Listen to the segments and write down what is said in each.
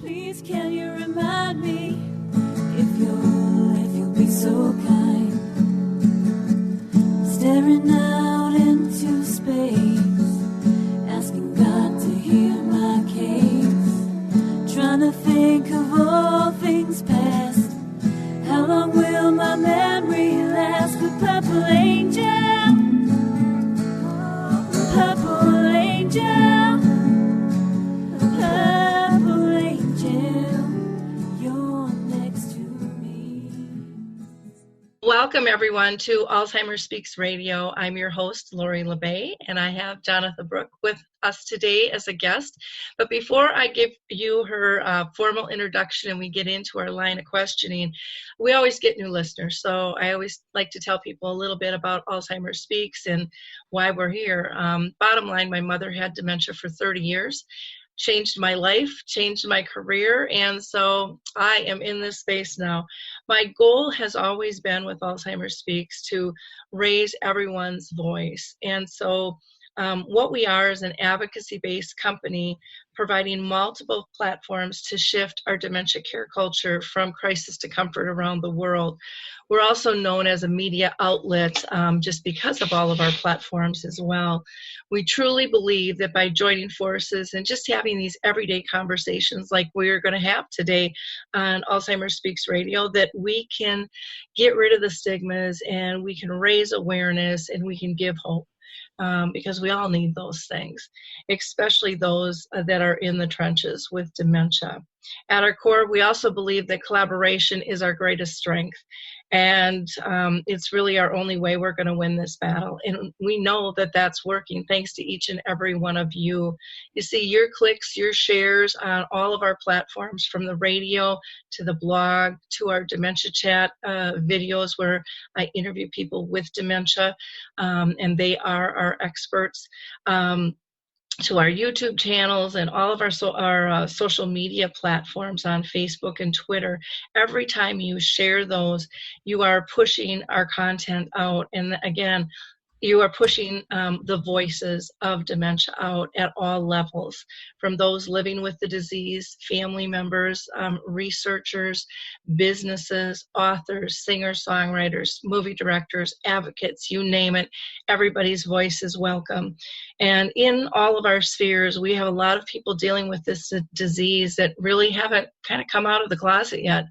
Please can you remind me if you'll be so kind, staring out into space, asking God to hear my case, trying to think of all things past. How long will my memory last? The purple angel, purple angel, purple angel, you're next to me. Welcome, everyone, to Alzheimer Speaks Radio. I'm your host, Lori LeBay, and I have Jonatha Brooke with us today as a guest. But before I give you her formal introduction and we get into our line of questioning, we always get new listeners. So I always like to tell people a little bit about Alzheimer Speaks and why we're here. Bottom line, my mother had dementia for 30 years. Changed my life, changed my career, and so I am in this space now. My goal has always been with Alzheimer Speaks to raise everyone's voice, and so what we are is an advocacy-based company providing multiple platforms to shift our dementia care culture from crisis to comfort around the world. We're also known as a media outlet just because of all of our platforms as well. We truly believe that by joining forces and just having these everyday conversations like we're going to have today on Alzheimer Speaks Radio, that we can get rid of the stigmas and we can raise awareness and we can give hope. Because we all need those things, especially those that are in the trenches with dementia. At our core, we also believe that collaboration is our greatest strength, and it's really our only way we're going to win this battle. And we know that that's working thanks to each and every one of you. You see, your clicks, your shares on all of our platforms, from the radio to the blog to our dementia chat videos where I interview people with dementia, and they are our experts, to our YouTube channels and all of our social media platforms on Facebook and Twitter. Every time you share those, you are pushing our content out. And again, you are pushing the voices of dementia out at all levels, from those living with the disease, family members, researchers, businesses, authors, singers, songwriters, movie directors, advocates, you name it. Everybody's voice is welcome. And in all of our spheres, we have a lot of people dealing with this disease that really haven't kind of come out of the closet yet.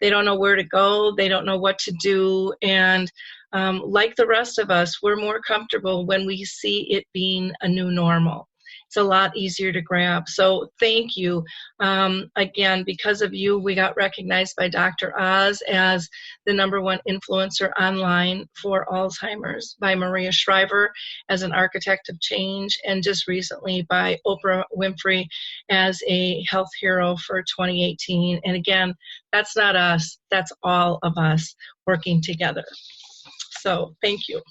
They don't know where to go. They don't know what to do. And like the rest of us, we're more comfortable when we see it being a new normal. It's a lot easier to grab. So thank you. Again, because of you, we got recognized by Dr. Oz as the #1 influencer online for Alzheimer's, by Maria Shriver as an architect of change, and just recently by Oprah Winfrey as a health hero for 2018. And again, that's not us, that's all of us working together. So thank you.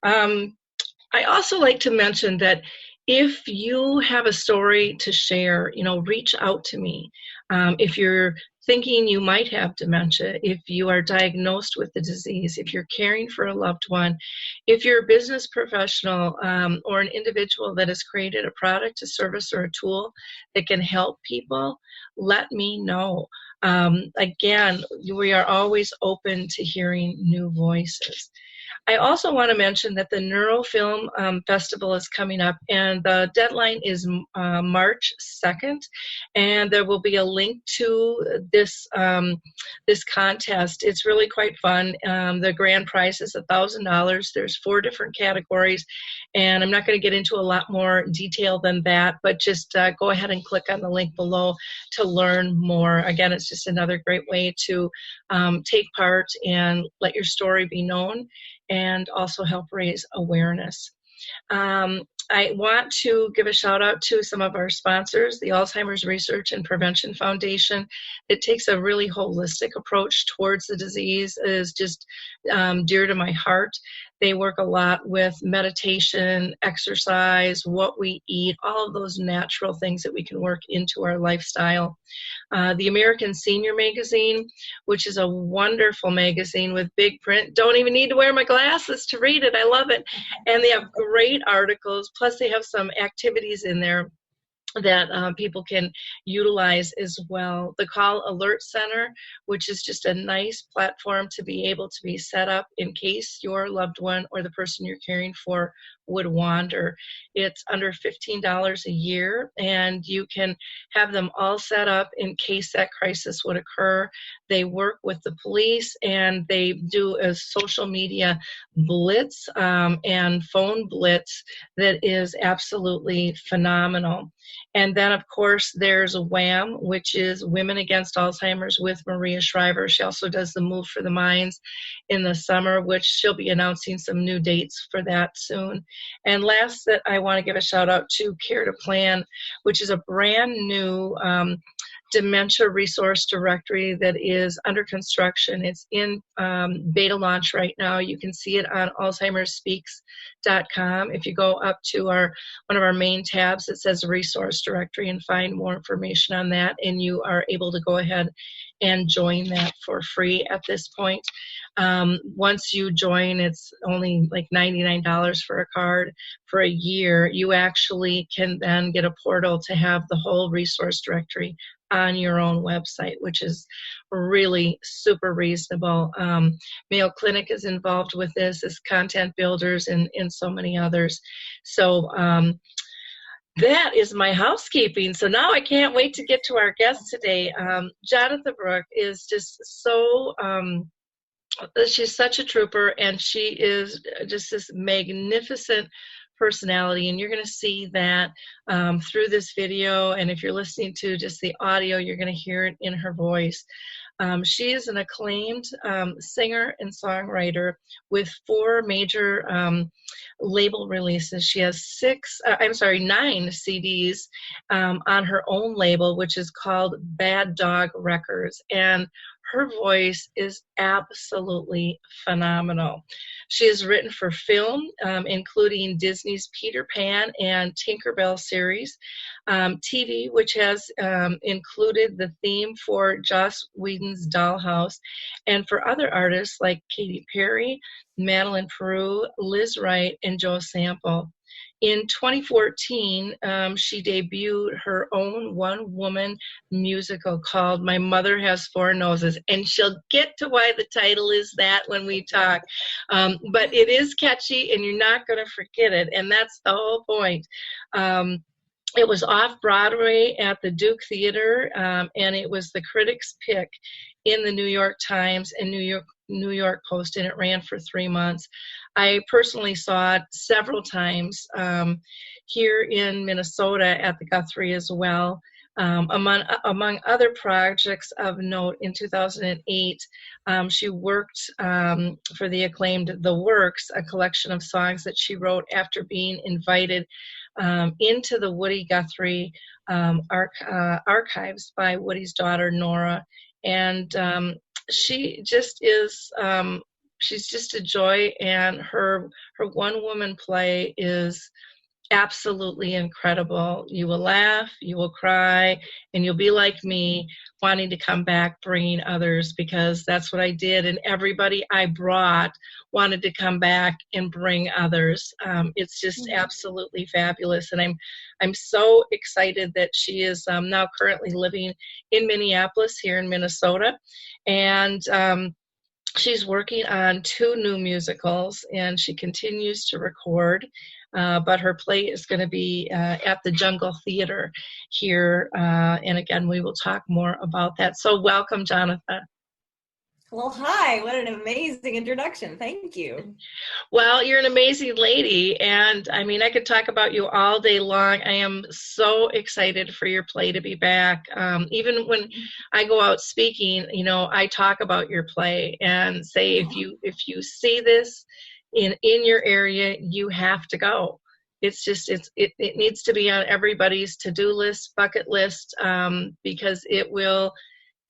I also like to mention that if you have a story to share, reach out to me. If you're thinking you might have dementia, if you are diagnosed with the disease, if you're caring for a loved one, if you're a business professional or an individual that has created a product, a service, or a tool that can help people, let me know. Again, we are always open to hearing new voices. I also want to mention that the Neurofilm Festival is coming up, and the deadline is March 2nd, and there will be a link to this this contest. It's really quite fun. The grand prize is $1,000. There's 4 different categories, and I'm not going to get into a lot more detail than that, but just go ahead and click on the link below to learn more. Again, it's just another great way to take part and let your story be known, and also help raise awareness. I want to give a shout out to some of our sponsors, the Alzheimer's Research and Prevention Foundation. It takes a really holistic approach towards the disease. It is just dear to my heart. They work a lot with meditation, exercise, what we eat, all of those natural things that we can work into our lifestyle. The American Senior Magazine, which is a wonderful magazine with big print. Don't even need to wear my glasses to read it. I love it. And they have great articles. Plus, they have some activities in there that people can utilize as well. The Call Alert Center, which is just a nice platform to be able to be set up in case your loved one or the person you're caring for would wander. It's under $15 a year, and you can have them all set up in case that crisis would occur. They work with the police, and they do a social media blitz and phone blitz that is absolutely phenomenal. And then, of course, there's WHAM, which is Women Against Alzheimer's with Maria Shriver. She also does the Move for the Minds in the summer, which she'll be announcing some new dates for that soon. And last, that I want to give a shout out to Care to Plan, which is a brand new dementia resource directory that is under construction. It's in beta launch right now. You can see it on alzheimerspeaks.com. If you go up to one of our main tabs, it says resource directory, and find more information on that, and you are able to go ahead and join that for free at this point. Once you join, it's only like $99 for a card for a year. You actually can then get a portal to have the whole resource directory on your own website, which is really super reasonable. Mayo Clinic is involved with this as content builders, and so many others. So that is my housekeeping. So now I can't wait to get to our guest today. Jonatha Brooke is just so, she's such a trooper, and she is just this magnificent personality, and you're going to see that through this video, and if you're listening to just the audio, you're going to hear it in her voice. She is an acclaimed singer and songwriter with 4 major label releases. She has 9 CDs on her own label, which is called Bad Dog Records, and her voice is absolutely phenomenal. She has written for film, including Disney's Peter Pan and Tinkerbell series, TV, which has included the theme for Joss Whedon's Dollhouse, and for other artists like Katy Perry, Madeleine Peyroux, Lizz Wright, and Joe Sample. In 2014, she debuted her own one-woman musical called My Mother Has 4 Noses, and she'll get to why the title is that when we talk. But it is catchy, and you're not going to forget it, and that's the whole point. It was off Broadway at the Duke Theater, and it was the Critic's pick in the New York Times and New York Post, and it ran for 3 months. I personally saw it several times here in Minnesota at the Guthrie as well. Among other projects of note, in 2008, she worked for the acclaimed The Works, a collection of songs that she wrote after being invited into the Woody Guthrie archives by Woody's daughter, Nora. And she just is, she's just a joy, and her one-woman play is absolutely incredible. You will laugh, you will cry, and you'll be like me, wanting to come back, bringing others, because that's what I did, and everybody I brought wanted to come back and bring others. It's just absolutely fabulous, and I'm so excited that she is now currently living in Minneapolis here in Minnesota, and she's working on 2 new musicals, and she continues to record. But her play is going to be at the Jungle Theater here. And again, we will talk more about that. So welcome, Jonatha. Well, hi. What an amazing introduction. Thank you. Well, you're an amazing lady. And I mean, I could talk about you all day long. I am so excited for your play to be back. Even when I go out speaking, you know, I talk about your play and say, if you see this in your area, you have to go. It's just, it needs to be on everybody's to-do list, bucket list, because it will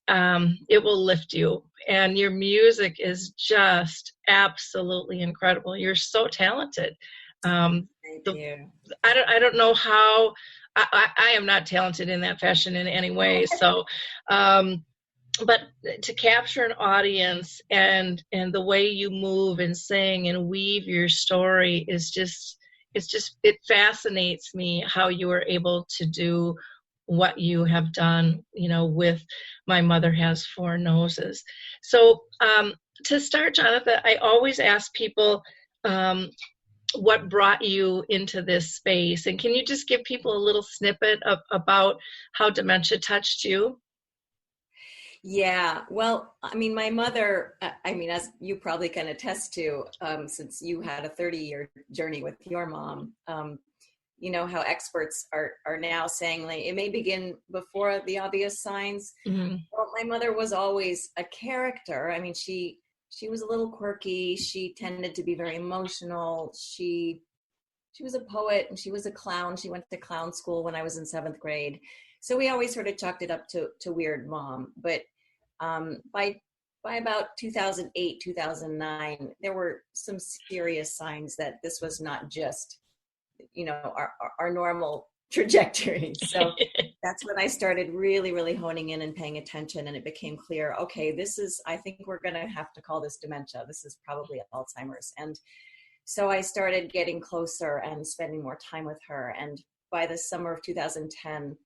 lift you. And your music is just absolutely incredible. You're so talented. Thank you. I don't know how, I am not talented in that fashion in any way. So, but to capture an audience and the way you move and sing and weave your story is just, it fascinates me how you were able to do what you have done, with My Mother Has Four Noses. So to start, Jonatha, I always ask people what brought you into this space. And can you just give people a little snippet about how dementia touched you? Yeah, well, I mean, my mother, as you probably can attest to, since you had a 30-year journey with your mom, how experts are now saying, like, it may begin before the obvious signs. Mm-hmm. Well, my mother was always a character. I mean, she was a little quirky. She tended to be very emotional. She was a poet, and she was a clown. She went to clown school when I was in 7th grade. So we always sort of chalked it up to weird mom. But by about 2008, 2009, there were some serious signs that this was not just, our normal trajectory. So that's when I started really, really honing in and paying attention. And it became clear, okay, I think we're going to have to call this dementia. This is probably Alzheimer's. And so I started getting closer and spending more time with her. And by the summer of 2010,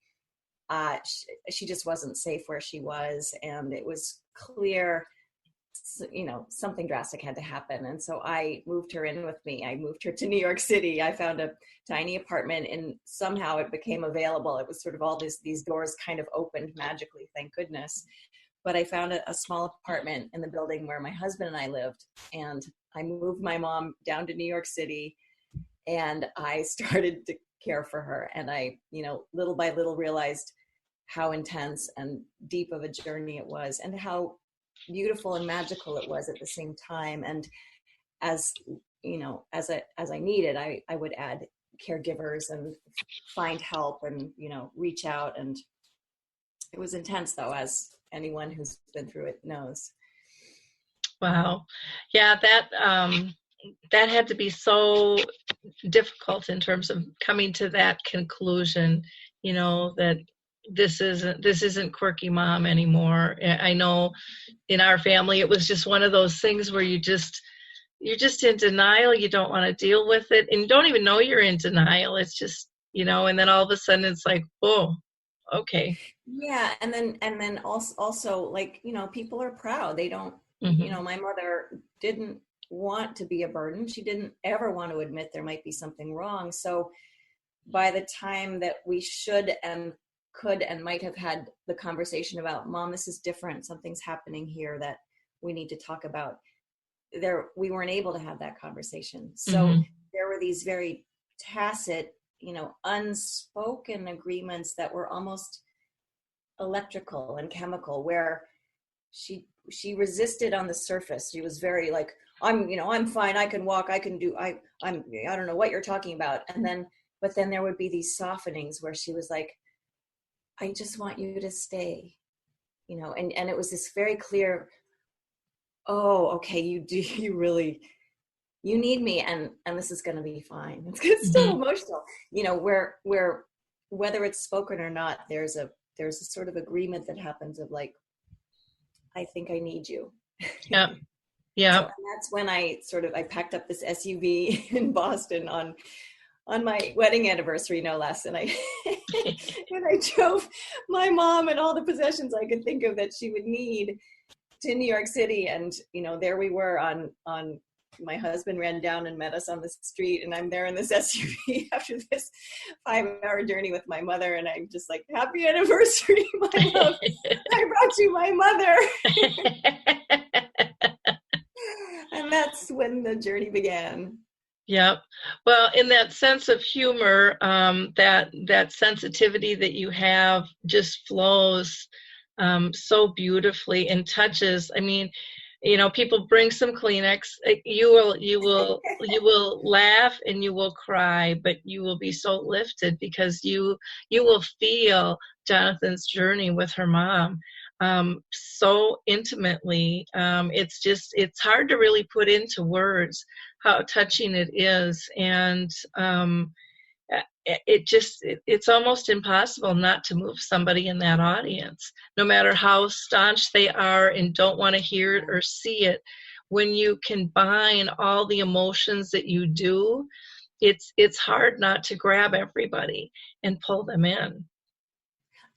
she just wasn't safe where she was. And it was clear, something drastic had to happen. And so I moved her in with me. I moved her to New York City. I found a tiny apartment, and somehow it became available. It was sort of all these doors kind of opened magically, thank goodness. But I found a small apartment in the building where my husband and I lived. And I moved my mom down to New York City, and I started to care for her. And I, little by little realized how intense and deep of a journey it was, and how beautiful and magical it was at the same time. And as I needed, I would add caregivers and find help and, reach out. And it was intense, though, as anyone who's been through it knows. Wow. Yeah, that had to be so difficult in terms of coming to that conclusion, that this isn't quirky mom anymore. I know in our family, it was just one of those things where you're just in denial. You don't want to deal with it, and you don't even know you're in denial. It's just, and then all of a sudden it's like, oh, okay. Yeah. And then also like, people are proud. They don't, mm-hmm. My mother didn't want to be a burden. She didn't ever want to admit there might be something wrong. So by the time that we should and could and might have had the conversation about, Mom, this is different, something's happening here that we need to talk about, we weren't able to have that conversation. So mm-hmm. there were these very tacit, unspoken agreements that were almost electrical and chemical, where she resisted on the surface. She was very like, I'm fine, I can walk, I can do, I don't know what you're talking about. But then there would be these softenings where she was like, I just want you to stay, and it was this very clear, oh, okay, you need me, and this is going to be fine. It's still mm-hmm. emotional, where whether it's spoken or not, there's a sort of agreement that happens of like, I think I need you. Yeah. Yeah. So, and that's when I packed up this SUV in Boston on my wedding anniversary, no less. And I drove my mom and all the possessions I could think of that she would need to New York City. And, there we were on my husband ran down and met us on the street, and I'm there in this SUV after this 5-hour journey with my mother. And I'm just like, happy anniversary, my love. I brought you my mother. And that's when the journey began. Yep. Well, in that sense of humor, that sensitivity that you have just flows so beautifully and touches. I mean, people bring some Kleenex. You will laugh and you will cry, but you will be so lifted because you will feel Jonathan's journey with her mom so intimately. It's hard to really put into words how touching it is. And it's almost impossible not to move somebody in that audience, no matter how staunch they are and don't want to hear it or see it. When you combine all the emotions that you do, it's hard not to grab everybody and pull them in.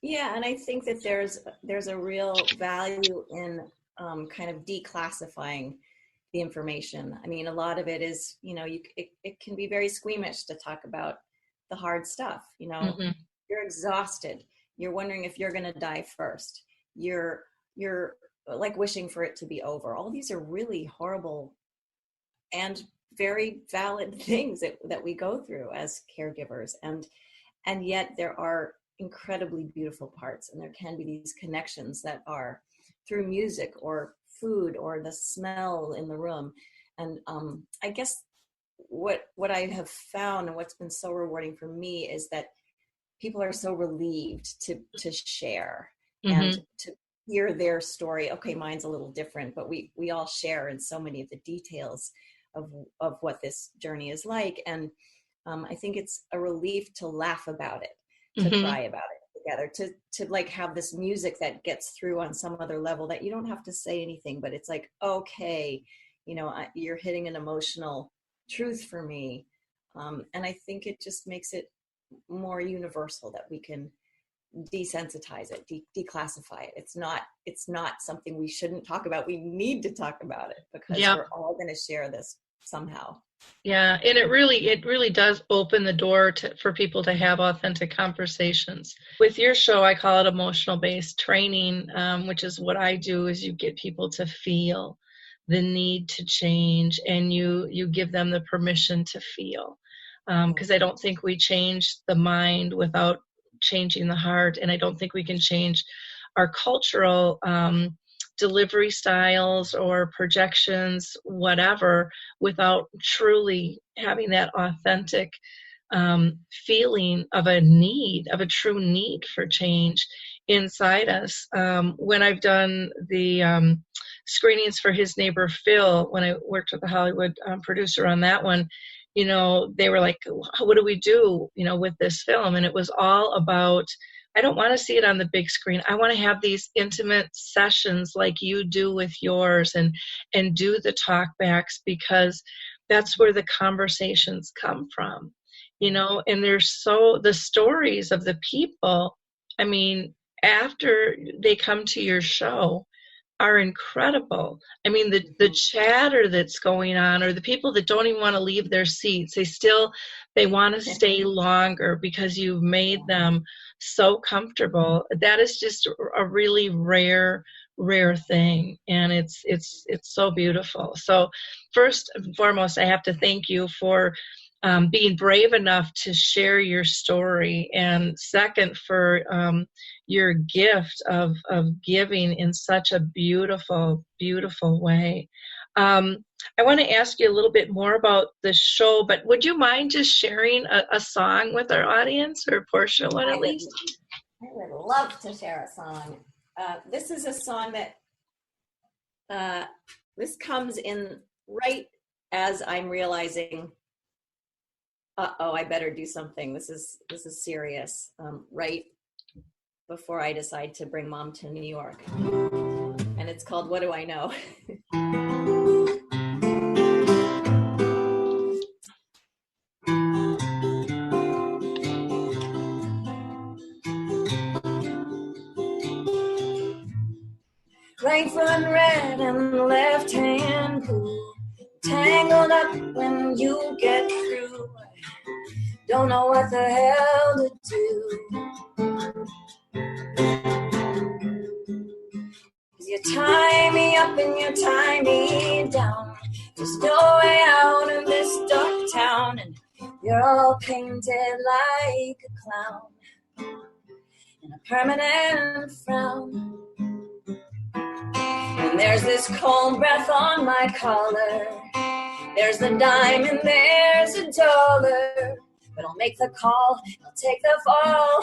Yeah, and I think that there's a real value in kind of declassifying the information. I mean, a lot of it is, it can be very squeamish to talk about the hard stuff. Mm-hmm. You're exhausted. You're wondering if you're going to die first. You're like wishing for it to be over. All these are really horrible and very valid things that we go through as caregivers. And yet there are incredibly beautiful parts, and there can be these connections that are through music or food or the smell in the room. And I guess what I have found and what's been so rewarding for me is that people are so relieved to share mm-hmm. and to hear their story. Okay, mine's a little different, but we all share in so many of the details of what this journey is like. And I think it's a relief to laugh about it, to mm-hmm. cry about it together, to like have this music that gets through on some other level that you don't have to say anything, but it's like, okay, you're hitting an emotional truth for me. And I think it just makes it more universal that we can desensitize it, declassify it. It's not something we shouldn't talk about. We need to talk about it because we're all going to share this somehow. Yeah, and it really does open the door for people to have authentic conversations. With your show, I call it emotional-based training, which is what I do, is you get people to feel the need to change, and you give them the permission to feel. Because I don't think we change the mind without changing the heart, and I don't think we can change our cultural delivery styles or projections, whatever, without truly having that authentic feeling of a true need for change inside us. When I've done the screenings for His Neighbor Phil, when I worked with the Hollywood producer on that one, they were like, what do we do, with this film? And it was all about, I don't want to see it on the big screen. I want to have these intimate sessions like you do with yours and do the talkbacks, because that's where the conversations come from, and the stories of the people, I mean, after they come to your show are incredible. I mean, the chatter that's going on, or the people that don't even want to leave their seats, they want to stay longer because you've made them so comfortable. That is just a really rare thing, and it's so beautiful. So first and foremost, I have to thank you for being brave enough to share your story, and second, for your gift of giving in such a beautiful way. I want to ask you a little bit more about the show, but would you mind just sharing a song with our audience, or a portion of one at least? I would love to share a song. This is a song that this comes in right as I'm realizing, I better do something. This is serious. Right before I decide to bring Mom to New York. And it's called What Do I Know? Right foot red and left hand blue, tangled up when you get through. Don't know what the hell to do. You tie me up and you tie me down. There's no way out of this dark town, and you're all painted like a clown in a permanent frown. And there's this cold breath on my collar. There's the dime and there's a dollar. But I'll make the call, I'll take the fall,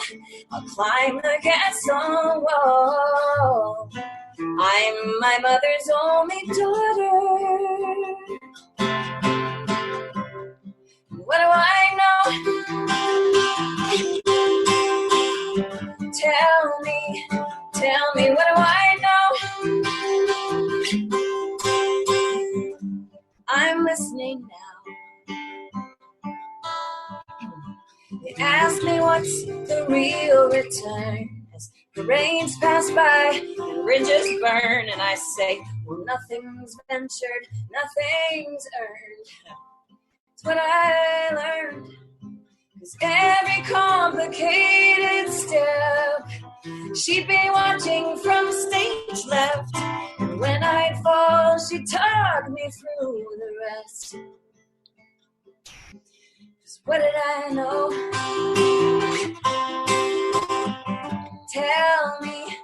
I'll climb the castle wall. I'm my mother's only daughter. What do I know? Tell me, what do I know? I'm listening now. what's the real return? As the rains pass by and ridges burn, and I say, well, nothing's ventured, nothing's earned. It's what I learned. 'Cause every complicated step, she'd be watching from stage left. And when I'd fall, she'd talk me through the rest. 'Cause what did I know? Tell me,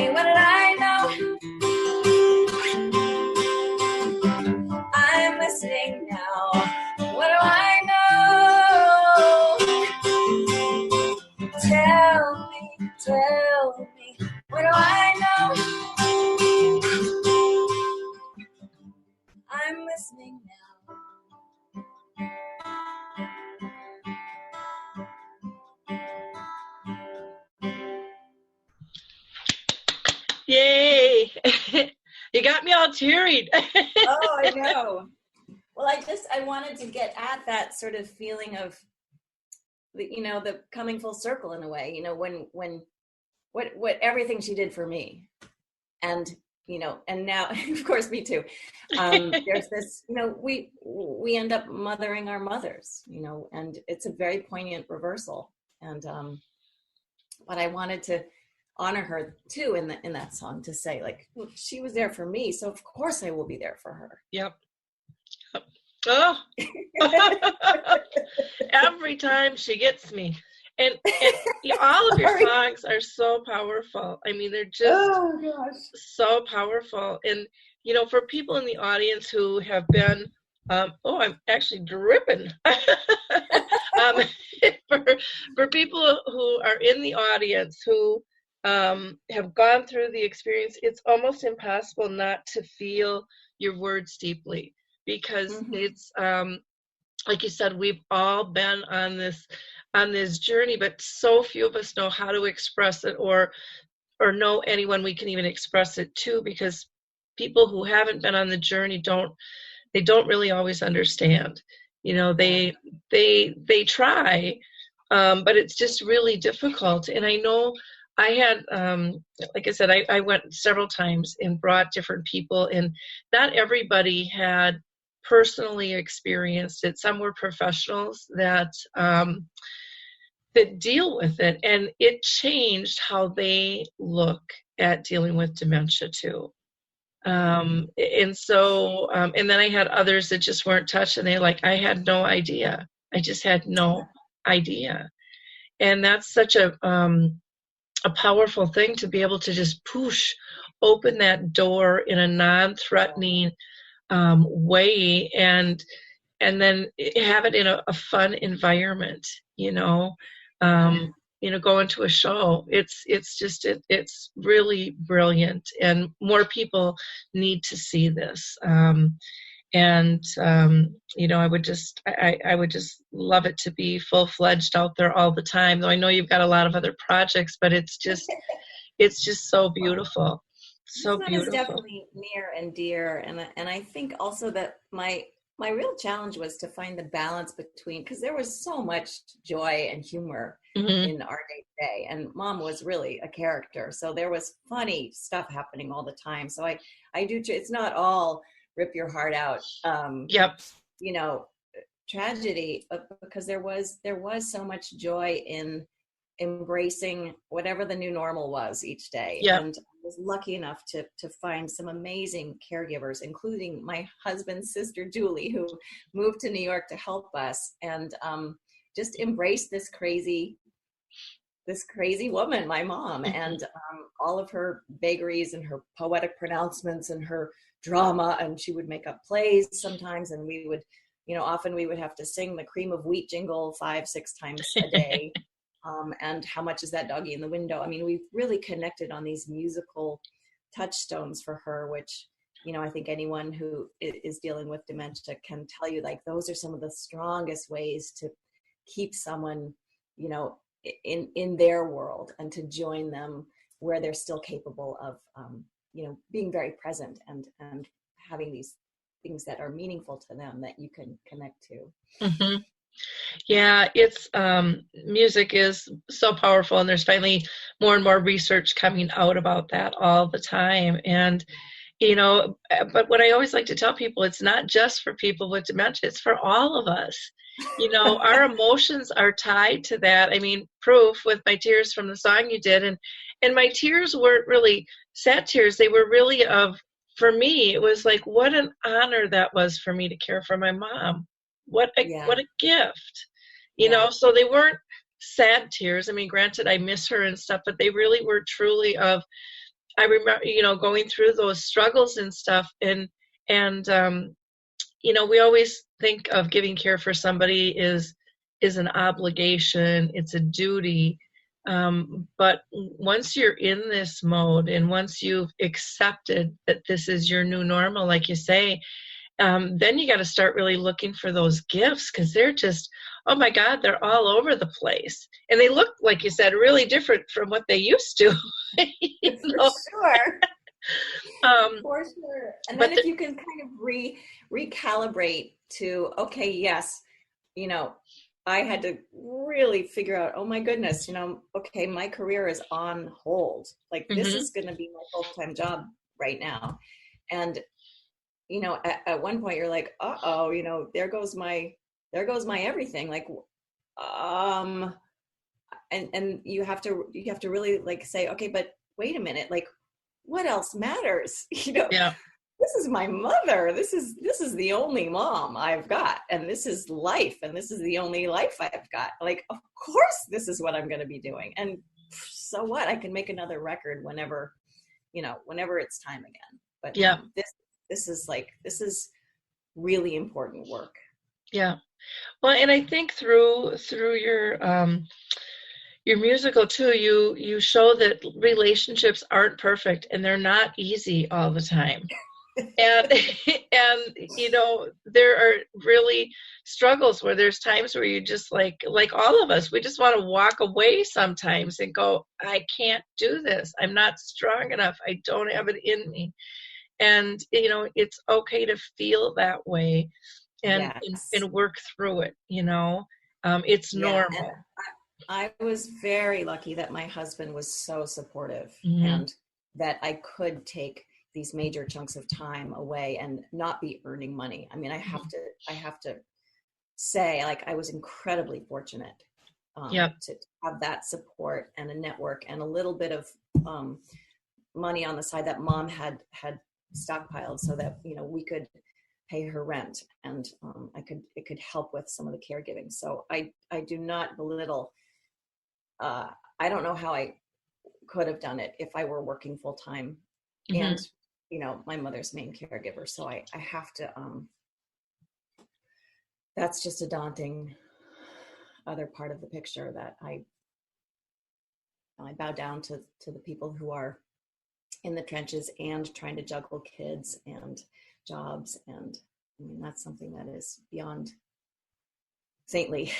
what did I know? I'm listening now. What do I know? Tell me, what do I know? I'm listening now. Yay! You got me all teary. Oh, I know. Well, I wanted to get at that sort of feeling of, the coming full circle in a way, when what everything she did for me. And, and now, of course, me too. There's this, we end up mothering our mothers, and it's a very poignant reversal. And, but I wanted to honor her too in that song, to say, like, well, she was there for me, so of course I will be there for her. Yep. Oh, every time she gets me. And all of your songs are so powerful. I mean, they're just so powerful. And, for people in the audience who have been, I'm actually dripping. For people who are in the audience who have gone through the experience, it's almost impossible not to feel your words deeply, because it's, like you said, we've all been on this journey, but so few of us know how to express it, or know anyone we can even express it to, because people who haven't been on the journey don't really always understand. They try, but it's just really difficult. And I know I had, like I said, I went several times and brought different people, and not everybody had personally experienced it. Some were professionals that deal with it, and it changed how they look at dealing with dementia too. And so, and then I had others that just weren't touched, and I had no idea. I just had no idea. And that's such a powerful thing, to be able to just open that door in a non-threatening way, and then have it in a fun environment, go into a show. It's really brilliant, and more people need to see this. I would just love it to be full-fledged out there all the time, though I know you've got a lot of other projects, but it's just so beautiful. So beautiful. It's definitely near and dear. And I think also that my real challenge was to find the balance between, because there was so much joy and humor in our day-to-day, and Mom was really a character, so there was funny stuff happening all the time. So I do, it's not all rip your heart out, tragedy, because there was so much joy in embracing whatever the new normal was each day. And I was lucky enough to find some amazing caregivers, including my husband's sister Julie, who moved to New York to help us, and just embrace this crazy woman, my mom, and all of her vagaries and her poetic pronouncements and her drama. And she would make up plays sometimes, and we would, often we would have to sing the Cream of Wheat jingle 5-6 times a day. And How Much Is That Doggy in the Window? I mean, we've really connected on these musical touchstones for her, which, I think anyone who is dealing with dementia can tell you, like, those are some of the strongest ways to keep someone, in their world, and to join them where they're still capable of, being very present and having these things that are meaningful to them that you can connect to. Yeah, it's music is so powerful, and there's finally more and more research coming out about that all the time. And but what I always like to tell people, it's not just for people with dementia, it's for all of us. Our emotions are tied to that. I mean, proof with my tears from the song you did, and my tears weren't really sad tears. They were really for me, it was like, what an honor that was for me to care for my mom. What Yeah. a gift. Yeah. So they weren't sad tears. I mean, granted, I miss her and stuff, but they really were truly I remember, going through those struggles and stuff, and we always think of giving care for somebody is an obligation, it's a duty. But once you're in this mode, and once you've accepted that this is your new normal, like you say, then you got to start really looking for those gifts, because they're just, oh my God, they're all over the place. And they look, like you said, really different from what they used to. For sure. For sure. And then if you can kind of recalibrate to, okay, yes, I had to really figure out, oh my goodness, okay, my career is on hold. Like, this is going to be my full-time job right now. And at one point you're like, there goes my everything. Like, and you have to really like say, okay, but wait a minute, like, what else matters? Yeah. This is my mother. This is the only mom I've got, and this is life, and this is the only life I've got. Like, of course, this is what I'm going to be doing. And so what? I can make another record whenever it's time again. But yeah, this is really important work. Yeah. Well, and I think through your musical too, you show that relationships aren't perfect, and they're not easy all the time. and there are really struggles where there's times where you just like all of us, we just want to walk away sometimes and go, I can't do this. I'm not strong enough. I don't have it in me. And it's okay to feel that way, and Yes. and work through it. It's normal. And I was very lucky that my husband was so supportive, Mm-hmm. and that I could take these major chunks of time away and not be earning money. I mean, I have to say, like, I was incredibly fortunate to have that support and a network and a little bit of money on the side that mom had stockpiled, so that we could pay her rent, and it could help with some of the caregiving. So I do not belittle. I don't know how I could have done it if I were working full time, and my mother's main caregiver. So I have to. That's just a daunting other part of the picture, that I bow down to the people who are in the trenches and trying to juggle kids and jobs. And I mean, that's something that is beyond saintly.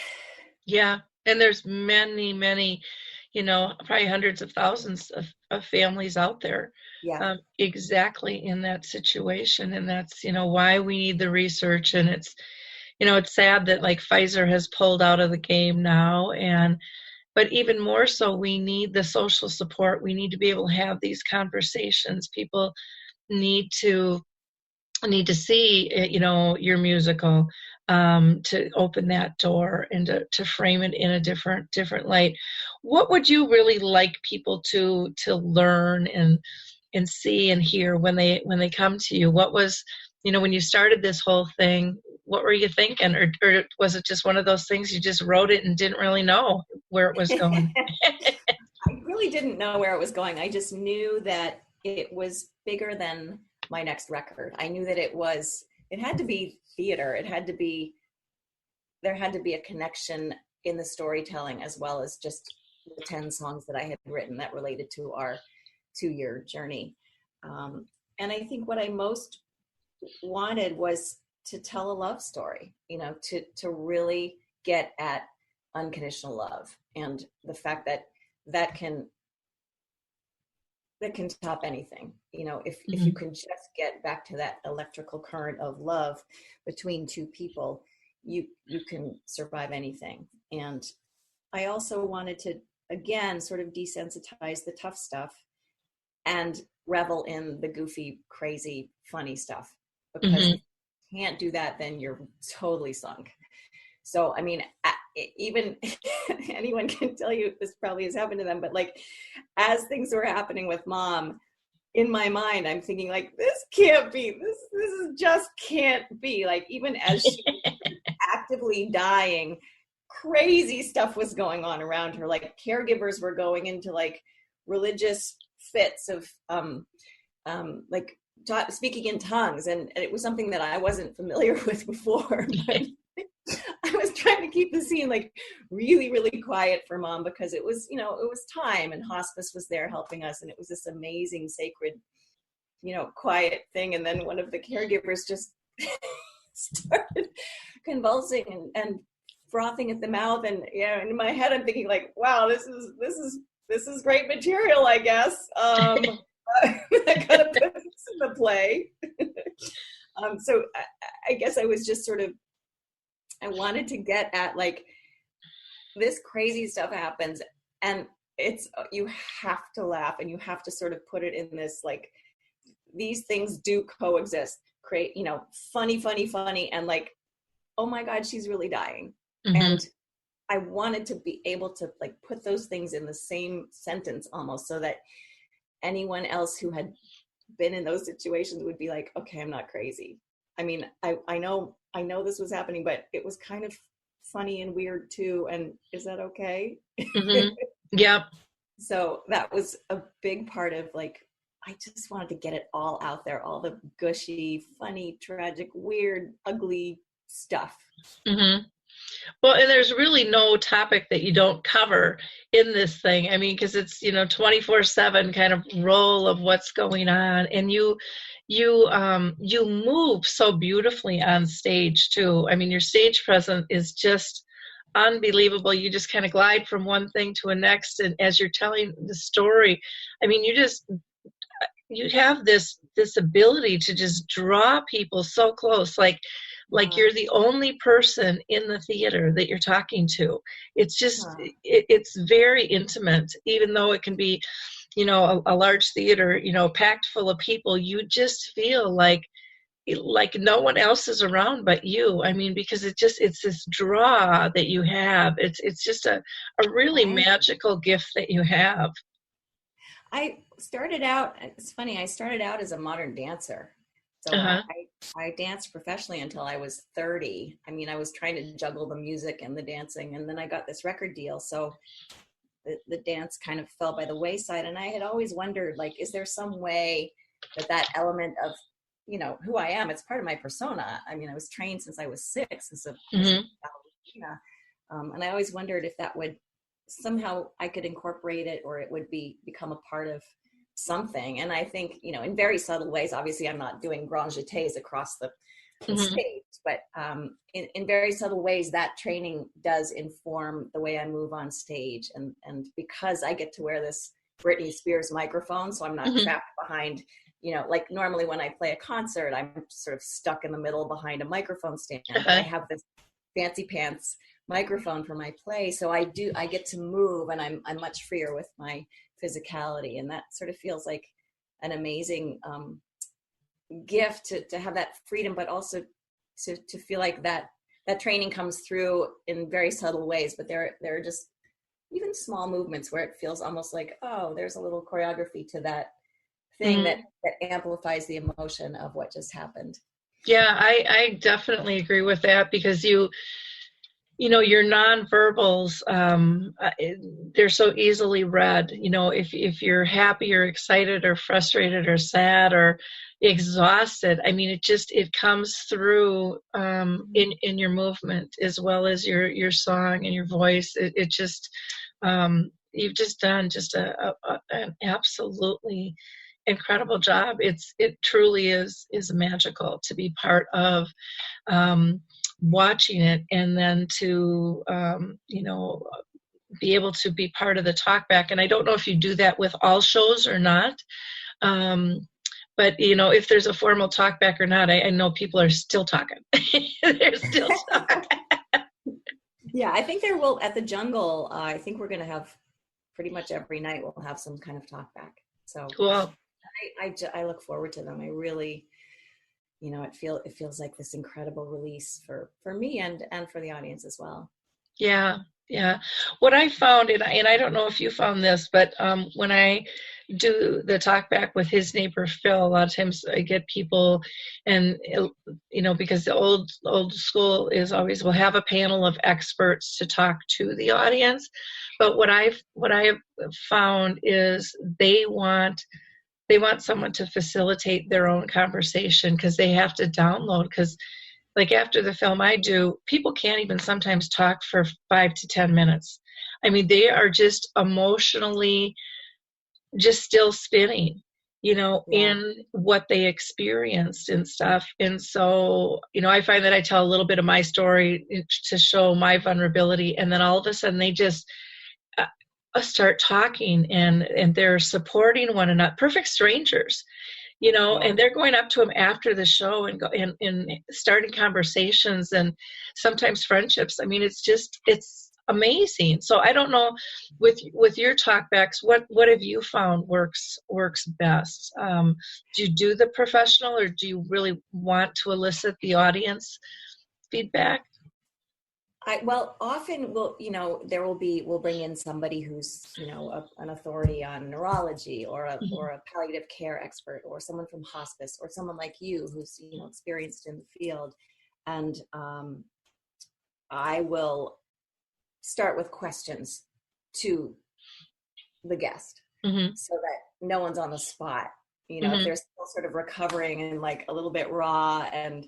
Yeah. And there's many, many, probably hundreds of thousands of families out there. Yeah. Exactly in that situation. And that's, why we need the research. And it's, it's sad that like Pfizer has pulled out of the game now. But even more so, we need the social support. We need to be able to have these conversations. People need to see, your musical, to open that door and to frame it in a different light. What would you really like people to learn and see and hear when they come to you? What was, when you started this whole thing, what were you thinking? Or was it just one of those things you just wrote it and didn't really know where it was going? I really didn't know where it was going. I just knew that it was bigger than my next record. I knew that it had to be theater. There had to be a connection in the storytelling, as well as just the 10 songs that I had written that related to our 2-year journey. And I think what I most wanted was to tell a love story, to really get at unconditional love, and the fact that can top anything. If you can just get back to that electrical current of love between two people, you can survive anything. And I also wanted to, again, sort of desensitize the tough stuff and revel in the goofy, crazy, funny stuff. Because if you can't do that, then you're totally sunk. So, I mean, even anyone can tell you this probably has happened to them, but like, as things were happening with Mom, in my mind, I'm thinking like, this can't be, this is just can't be. Like, even as she was actively dying, crazy stuff was going on around her. Like, caregivers were going into like religious fits of like speaking in tongues, and it was something that I wasn't familiar with before. But I was trying to keep the scene like really, really quiet for Mom, because it was, you know, it was time, and hospice was there helping us, and it was this amazing, sacred, you know, quiet thing. And then one of the caregivers just started convulsing and frothing at the mouth, and yeah, in my head I'm thinking like, wow, this is great material, I guess. I gotta put this in the play. So I guess I was just sort of, I wanted to get at like, this crazy stuff happens, and it's, you have to laugh, and you have to sort of put it in this, like, these things do coexist. Create, you know, funny, and like, oh my God, she's really dying. And I wanted to be able to like put those things in the same sentence almost, so that anyone else who had been in those situations would be like, okay, I'm not crazy. I mean, I know this was happening, but it was kind of funny and weird too. And is that okay? Yep. So that was a big part of like, I just wanted to get it all out there, all the gushy, funny, tragic, weird, ugly stuff. Well, and there's really no topic that you don't cover in this thing. I mean, because it's, you know, 24/7 kind of role of what's going on, and you move so beautifully on stage too. I mean, your stage presence is just unbelievable. You just kind of glide from one thing to a next, and as you're telling the story, I mean, you have this ability to just draw people so close, like you're the only person in the theater that you're talking to. It's just, it's very intimate, even though it can be, you know, a large theater, you know, packed full of people. You just feel like no one else is around but you. I mean, because it's this draw that you have. It's just a really magical gift that you have. I started out, it's funny, I started out as a modern dancer. So I danced professionally until I was 30. I mean, I was trying to juggle the music and the dancing, and then I got this record deal. So the dance kind of fell by the wayside. And I had always wondered, like, is there some way that element of, you know, who I am, it's part of my persona. I mean, I was trained since I was 6 as a ballerina. And I always wondered if that would somehow I could incorporate it, or it would become a part of something. And I think, you know, in very subtle ways, obviously I'm not doing grand jetés across the stage, but in very subtle ways, that training does inform the way I move on stage. And because I get to wear this Britney Spears microphone, so I'm not trapped behind, you know, like normally when I play a concert, I'm sort of stuck in the middle behind a microphone stand. I have this fancy pants microphone for my play, so I get to move, and I'm much freer with my physicality, and that sort of feels like an amazing gift to have that freedom, but also to feel like that training comes through in very subtle ways. But there are just even small movements where it feels almost like, oh, there's a little choreography to that thing that amplifies the emotion of what just happened. Yeah, I definitely agree with that, because you know, your nonverbals, they're so easily read. You know, if you're happy or excited or frustrated or sad or exhausted, I mean, it comes through in your movement, as well as your song and your voice. It just, you've just done just an absolutely incredible job. It truly is magical to be part of watching it, and then to you know, be able to be part of the talkback. And I don't know if you do that with all shows or not, But, if there's a formal talk back or not, I know people are still talking. They're still talking. Yeah, I think there will, at the Jungle, I think we're going to have pretty much every night we'll have some kind of talk back. So Cool. I look forward to them. I really, it feels like this incredible release for me and for the audience as well. Yeah. Yeah. What I found, and I don't know if you found this, but when I do the talk back with his neighbor Phil, a lot of times I get people, and because the old school is always, we'll have a panel of experts to talk to the audience. But what I have found is they want someone to facilitate their own conversation, because they have to download, because like after the film I do, people can't even sometimes talk for 5 to 10 minutes. I mean, they are just emotionally just still spinning, in what they experienced and stuff. And so, I find that I tell a little bit of my story to show my vulnerability. And then all of a sudden they just start talking, and they're supporting one another, perfect strangers. And they're going up to him after the show and starting conversations and sometimes friendships. I mean, it's amazing. So I don't know, with your talkbacks, what have you found works best? Do you do the professional, or do you really want to elicit the audience feedback? Often we'll bring in somebody who's, an authority on neurology, or a palliative care expert, or someone from hospice, or someone like you who's, experienced in the field. And I will start with questions to the guest, so that no one's on the spot. If they're still sort of recovering and like a little bit raw, and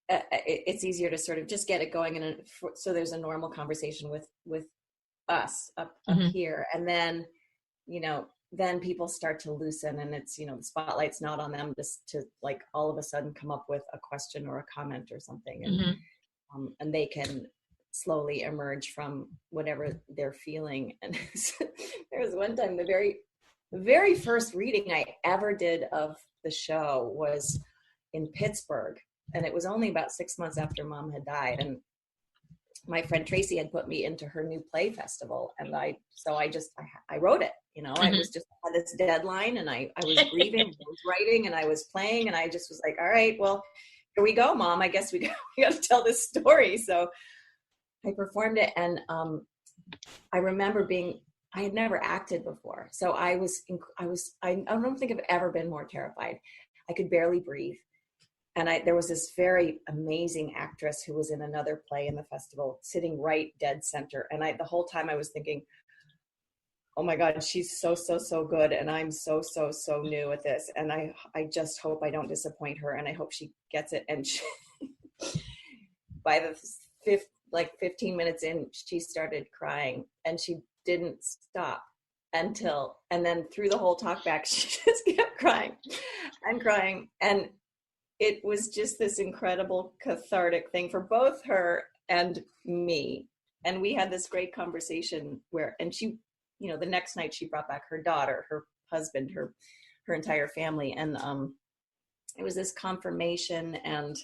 it's easier to sort of just get it going, so there's a normal conversation with us up here, and then then people start to loosen, and it's the spotlight's not on them to like all of a sudden come up with a question or a comment or something, and they can slowly emerge from whatever they're feeling. And there was one time, the very first reading I ever did of the show was in Pittsburgh. And it was only about 6 months after Mom had died. And my friend Tracy had put me into her new play festival. And I wrote it, I was just had this deadline, and I was grieving, I was writing, and I was playing, and I just was like, all right, well, here we go, Mom. I guess we got to tell this story. So I performed it. And I remember I had never acted before. So I don't think I've ever been more terrified. I could barely breathe. And there was this very amazing actress who was in another play in the festival, sitting right dead center. And the whole time I was thinking, oh my God, she's so good. And I'm so new at this. And I just hope I don't disappoint her. And I hope she gets it. And by the 15 minutes in, she started crying, and she didn't stop and then through the whole talk back, she just kept crying and crying. And it was just this incredible cathartic thing for both her and me. And we had this great conversation and she, the next night she brought back her daughter, her husband, her entire family. And it was this confirmation and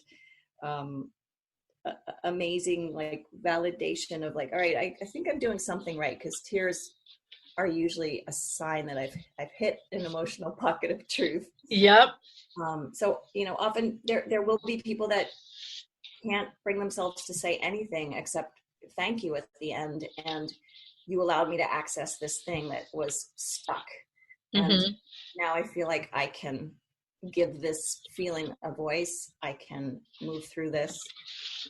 amazing like validation of like, all right, I think I'm doing something right, because tears are usually a sign that I've hit an emotional pocket of truth. Yep. So, often there will be people that can't bring themselves to say anything except thank you at the end. And you allowed me to access this thing that was stuck. And now I feel like I can give this feeling a voice. I can move through this.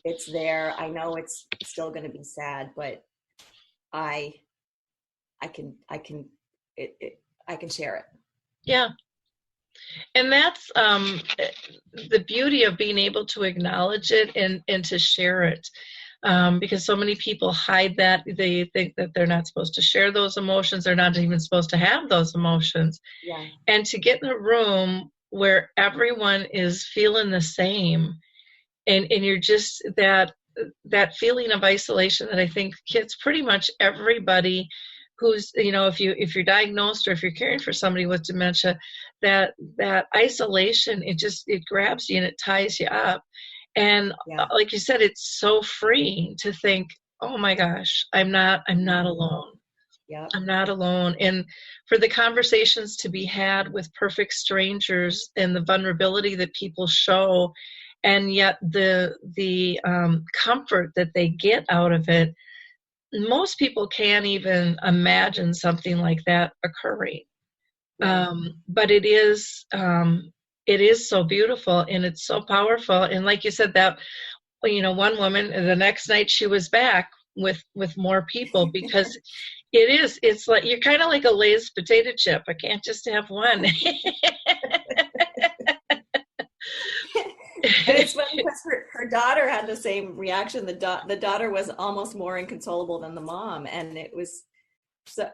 It's there. I know it's still going to be sad, but I can share it. Yeah. And that's the beauty of being able to acknowledge it and to share it, because so many people hide that. They think that they're not supposed to share those emotions. They're not even supposed to have those emotions. Yeah. And to get in a room where everyone is feeling the same, and you're just that feeling of isolation that I think hits pretty much everybody who's, if you're diagnosed or if you're caring for somebody with dementia, that isolation, it grabs you and it ties you up. And like you said, it's so freeing to think, oh my gosh, I'm not alone. Yeah. I'm not alone. And for the conversations to be had with perfect strangers and the vulnerability that people show, and yet the comfort that they get out of it, most people can't even imagine something like that occurring. But it is so beautiful and it's so powerful. And like you said, that, one woman, the next night she was back with more people, because it's like, you're kind of like a Lay's potato chip. I can't just have one. And it's funny because her daughter had the same reaction. The daughter was almost more inconsolable than the mom, and it was so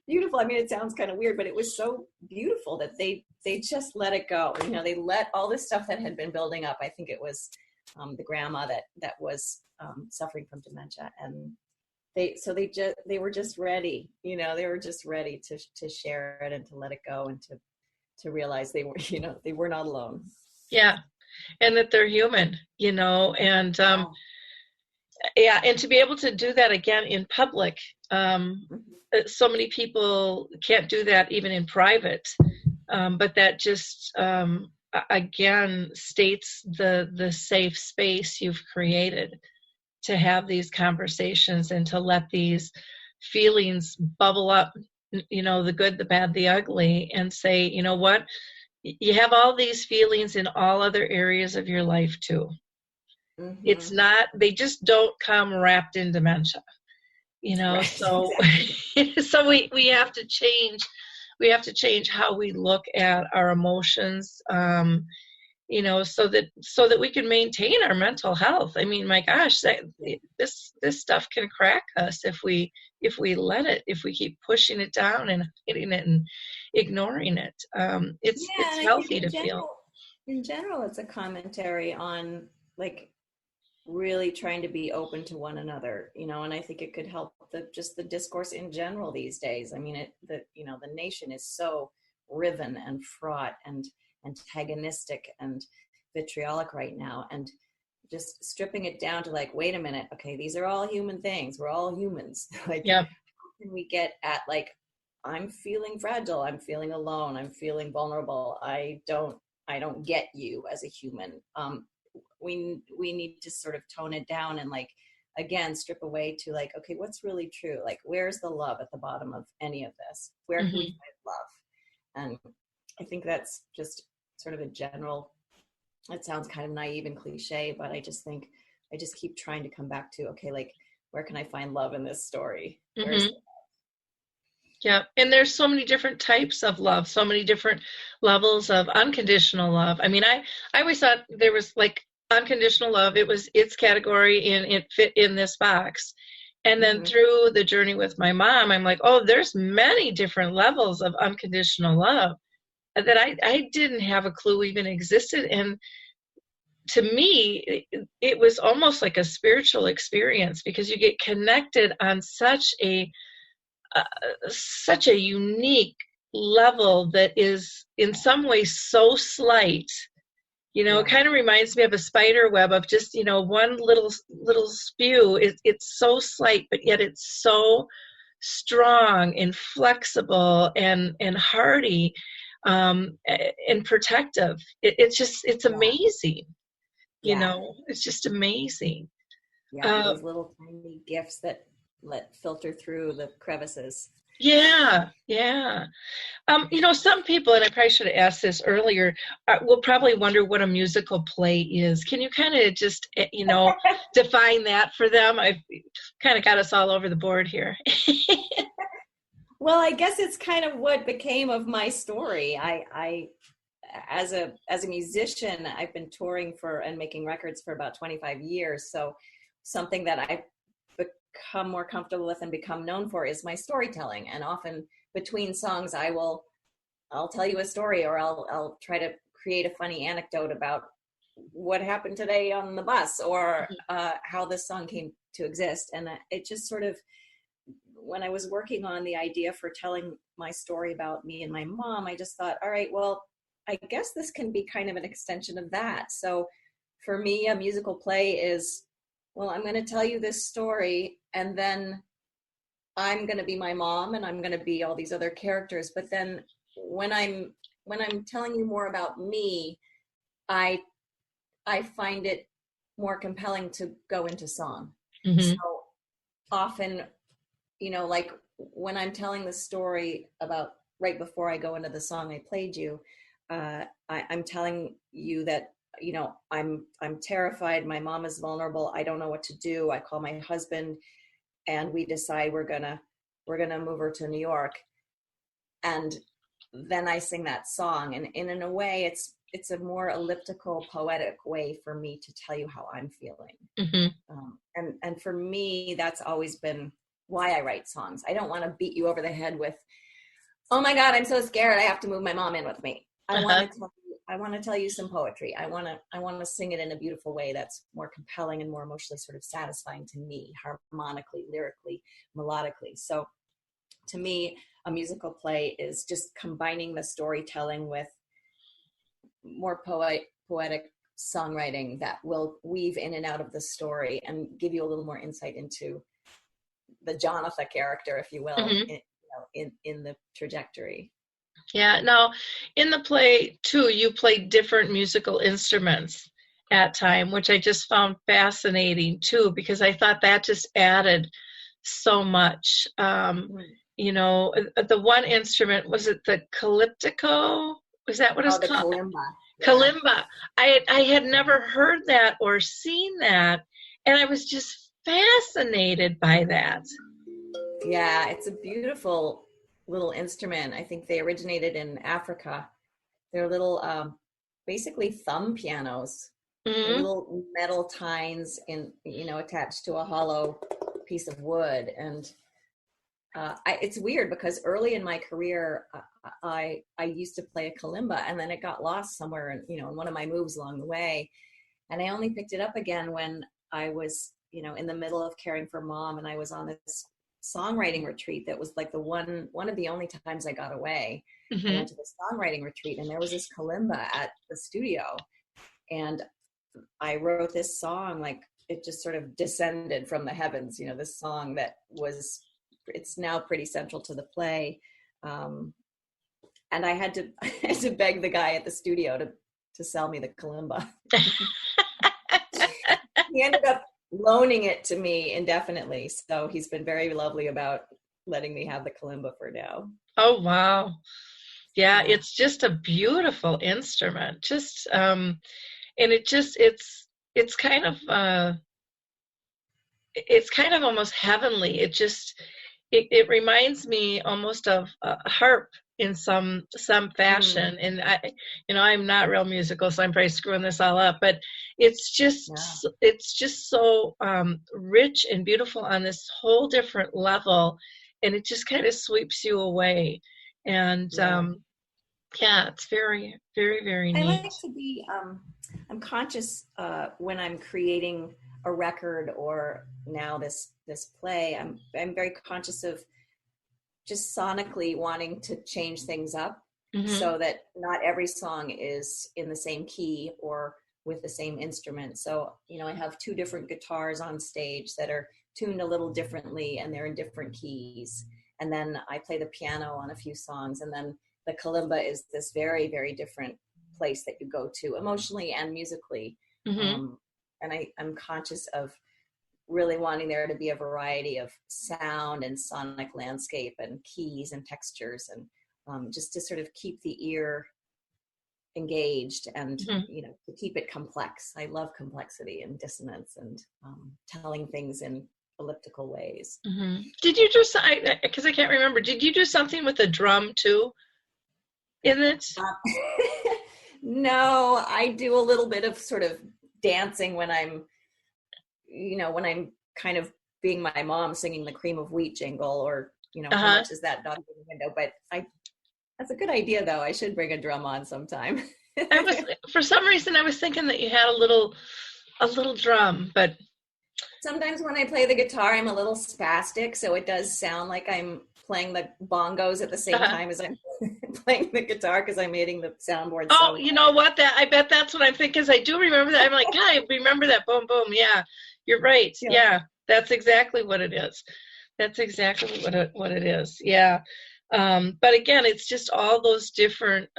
beautiful. I mean, it sounds kind of weird, but it was so beautiful that they just let it go. They let all this stuff that had been building up. I think it was the grandma that was suffering from dementia, and they were just ready. They were just ready to share it and to let it go and to realize they were not alone. Yeah. And that they're human, and and to be able to do that again in public. So many people can't do that even in private, but that just again states the safe space you've created to have these conversations and to let these feelings bubble up, the good, the bad, the ugly, and say, you know what? You have all these feelings in all other areas of your life too. Mm-hmm. It's not, they just don't come wrapped in dementia, Right, so, exactly. So we have to change how we look at our emotions, so that we can maintain our mental health. I mean, my gosh, this stuff can crack us if we let it, if we keep pushing it down and hitting it and ignoring it. It's healthy to feel. In general, it's a commentary on like really trying to be open to one another, and I think it could help the discourse in general these days. I mean, the nation is so riven and fraught and antagonistic and vitriolic right now, and just stripping it down to like, wait a minute, okay, these are all human things, we're all humans. Like, how can we get at like, I'm feeling fragile, I'm feeling alone, I'm feeling vulnerable, I don't get you as a human. We need to sort of tone it down and like, again, strip away to like, okay, what's really true? Like, where's the love at the bottom of any of this? Where can we find love? And I think that's just sort of a general, it sounds kind of naive and cliche, but I just keep trying to come back to, okay, like, where can I find love in this story? Where's the love? Yeah. And there's so many different types of love, so many different levels of unconditional love. I mean, I always thought there was like unconditional love. It was its category and it fit in this box. And then through the journey with my mom, I'm like, oh, there's many different levels of unconditional love that I didn't have a clue even existed. And to me, it was almost like a spiritual experience because you get connected on such a unique level that is in some ways so slight. It kind of reminds me of a spider web of just, one little spew. It's so slight, but yet it's so strong and flexible and hardy, and protective. It's amazing. It's just amazing. Yeah, those little tiny gifts that filter through the crevices. Yeah. Some people, and I probably should have asked this earlier, will probably wonder what a musical play is. Can you kind of just, define that for them? I've kind of got us all over the board here. Well, I guess it's kind of what became of my story. I as a musician, I've been touring and making records for about 25 years. So something that I've become more comfortable with and become known for is my storytelling. And often between songs, I'll tell you a story, or I'll try to create a funny anecdote about what happened today on the bus, or how this song came to exist. And it just sort of when I was working on the idea for telling my story about me and my mom, I just thought, all right, well, I guess this can be kind of an extension of that. So for me, a musical play is, well, I'm going to tell you this story, and then I'm going to be my mom, and I'm going to be all these other characters. But then when I'm telling you more about me, I find it more compelling to go into song. Mm-hmm. So often, like when I'm telling the story about right before I go into the song I played you, I'm telling you that, I'm terrified. My mom is vulnerable. I don't know what to do. I call my husband, and we decide we're gonna move her to New York. And then I sing that song. And in a way, it's a more elliptical, poetic way for me to tell you how I'm feeling. Mm-hmm. And for me, that's always been why I write songs. I don't want to beat you over the head with, oh my God, I'm so scared, I have to move my mom in with me. I want to tell you some poetry. I want to sing it in a beautiful way that's more compelling and more emotionally sort of satisfying to me, harmonically, lyrically, melodically. So to me, a musical play is just combining the storytelling with more poetic songwriting that will weave in and out of the story and give you a little more insight into the Jonatha character, if you will, Mm-hmm. in the trajectory. Yeah. Now, in the play too, you played different musical instruments at time, which I just found fascinating too, because I thought that just added so much. The one instrument, was it the calyptico? Was that what it's the called? kalimba. Yeah. Kalimba. I had never heard that or seen that, and I was just fascinated by that. Yeah, it's a beautiful little instrument. I think they originated in Africa. They're little, basically thumb pianos, Mm-hmm. little metal tines attached to a hollow piece of wood. And it's weird because early in my career, I used to play a kalimba, and then it got lost somewhere in one of my moves along the way. And I only picked it up again when I was, in the middle of caring for mom, and I was on this songwriting retreat that was like one of the only times I got away. Mm-hmm. I went to the songwriting retreat, and there was this kalimba at the studio, and I wrote this song, like it just sort of descended from the heavens, this song that it's now pretty central to the play. And I had to beg the guy at the studio to sell me the kalimba. He ended up loaning it to me indefinitely. So he's been very lovely about letting me have the kalimba for now. Oh, wow. Yeah, it's just a beautiful instrument. Just, and it's kind of almost heavenly. It reminds me almost of a harp in some fashion. And I'm not real musical, so I'm probably screwing this all up, but it's just so rich and beautiful on this whole different level, and it just kind of sweeps you away. And it's very, very, very neat. I like to be I'm conscious when I'm creating a record or now this play, I'm very conscious of just sonically wanting to change things up, so that not every song is in the same key or with the same instrument. So, I have two different guitars on stage that are tuned a little differently, and they're in different keys. And then I play the piano on a few songs, and then the kalimba is this very, very different place that you go to emotionally and musically. And I'm conscious of really wanting there to be a variety of sound and sonic landscape and keys and textures, and just to sort of keep the ear engaged and to keep it complex. I love complexity and dissonance and telling things in elliptical ways. Did you do, because I can't remember, did you do something with a drum too in it? No, I do a little bit of sort of dancing when I'm kind of being my mom singing the cream of wheat jingle, or how much is that dog in the window. But that's a good idea, though. I should bring a drum on sometime. For some reason I was thinking that you had a little drum, but Sometimes when I play the guitar, I'm a little spastic, so it does sound like I'm playing the bongos at the same time as I'm playing the guitar because I'm hitting the soundboard. Oh, you know what? I bet that's what I'm thinking. 'Cause I do remember that. I'm like, God, I remember that. Boom, boom. Yeah, you're right. Yeah, that's exactly what it is. That's exactly what it is. Yeah. But again, it's just all those different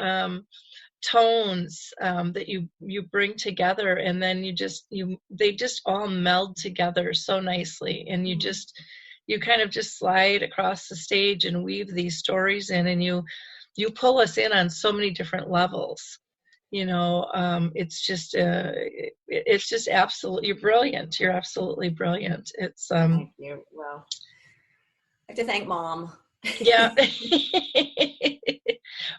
tones that you bring together, and then they just all meld together so nicely, and you kind of just slide across the stage and weave these stories in, and you pull us in on so many different levels. It's just absolutely, you're brilliant. You're absolutely brilliant. It's Thank you. Well, I have to thank Mom. Yeah.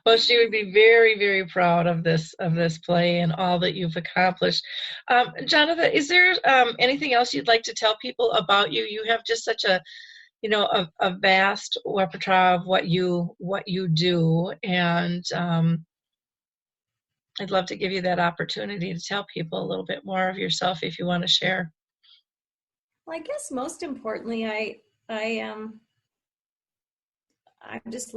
Well, she would be very, very proud of this play and all that you've accomplished. Jonatha, is there anything else you'd like to tell people about you? You have just such a vast repertoire of what you do, and I'd love to give you that opportunity to tell people a little bit more of yourself if you want to share. Well, I guess most importantly, I just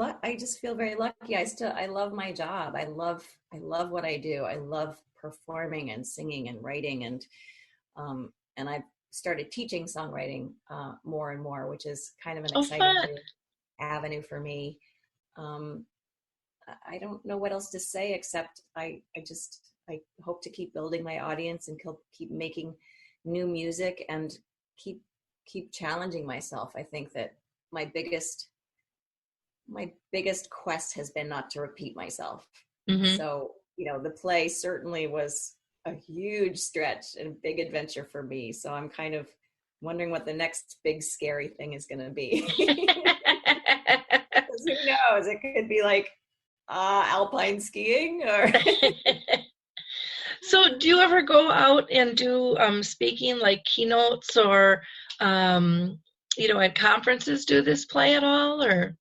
feel very lucky. I love my job. I love what I do. I love performing and singing and writing, and I've started teaching songwriting more and more, which is kind of an exciting new avenue for me. I don't know what else to say except I hope to keep building my audience and keep making new music and keep challenging myself. I think that my biggest quest has been not to repeat myself. Mm-hmm. So, the play certainly was a huge stretch and a big adventure for me. So I'm kind of wondering what the next big scary thing is going to be. Who knows? It could be like alpine skiing or... So do you ever go out and do speaking, like keynotes or, at conferences, do this play at all, or?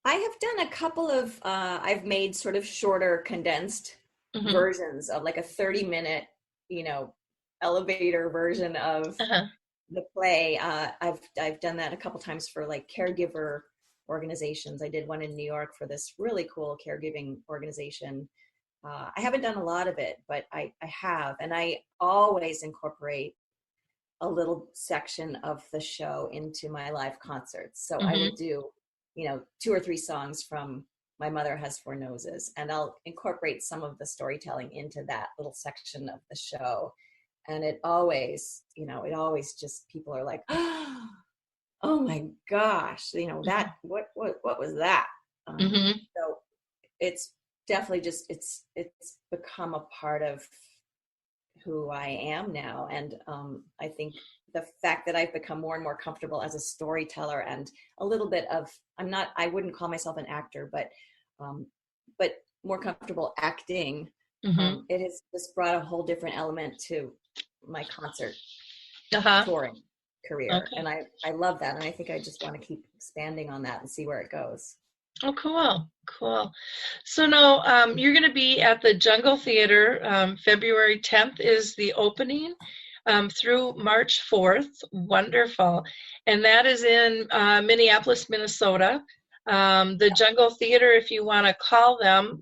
I have done a couple of, I've made sort of shorter condensed versions of like a 30-minute, elevator version of the play. I've done that a couple times for like caregiver organizations. I did one in New York for this really cool caregiving organization. I haven't done a lot of it, but I have, and I always incorporate a little section of the show into my live concerts. So I will do, 2 or 3 songs from My Mother Has 4 Noses, and I'll incorporate some of the storytelling into that little section of the show. And it always just, people are like, oh my gosh, that, what was that? So it's definitely just, it's become a part of who I am now. And I think the fact that I've become more and more comfortable as a storyteller and a little bit of, I wouldn't call myself an actor, but more comfortable acting, it has just brought a whole different element to my concert touring career. Okay. And I love that. And I think I just want to keep expanding on that and see where it goes. Oh, cool. So now you're going to be at the Jungle Theater. February 10th is the opening through March 4th. Wonderful. And that is in Minneapolis, Minnesota. The Jungle Theater, if you want to call them,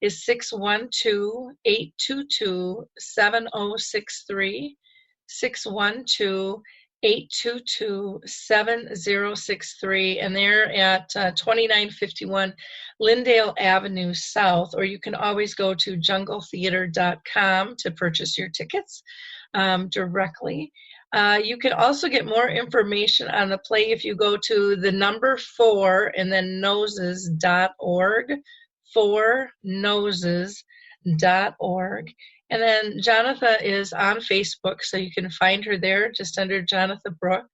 is 612-822-7063. 612-822-7063, and they're at 2951 Lindale Avenue South, or you can always go to jungletheater.com to purchase your tickets directly. You can also get more information on the play if you go to the number 4 and then noses.org, 4noses.org. And then Jonatha is on Facebook, so you can find her there just under Jonatha Brooke.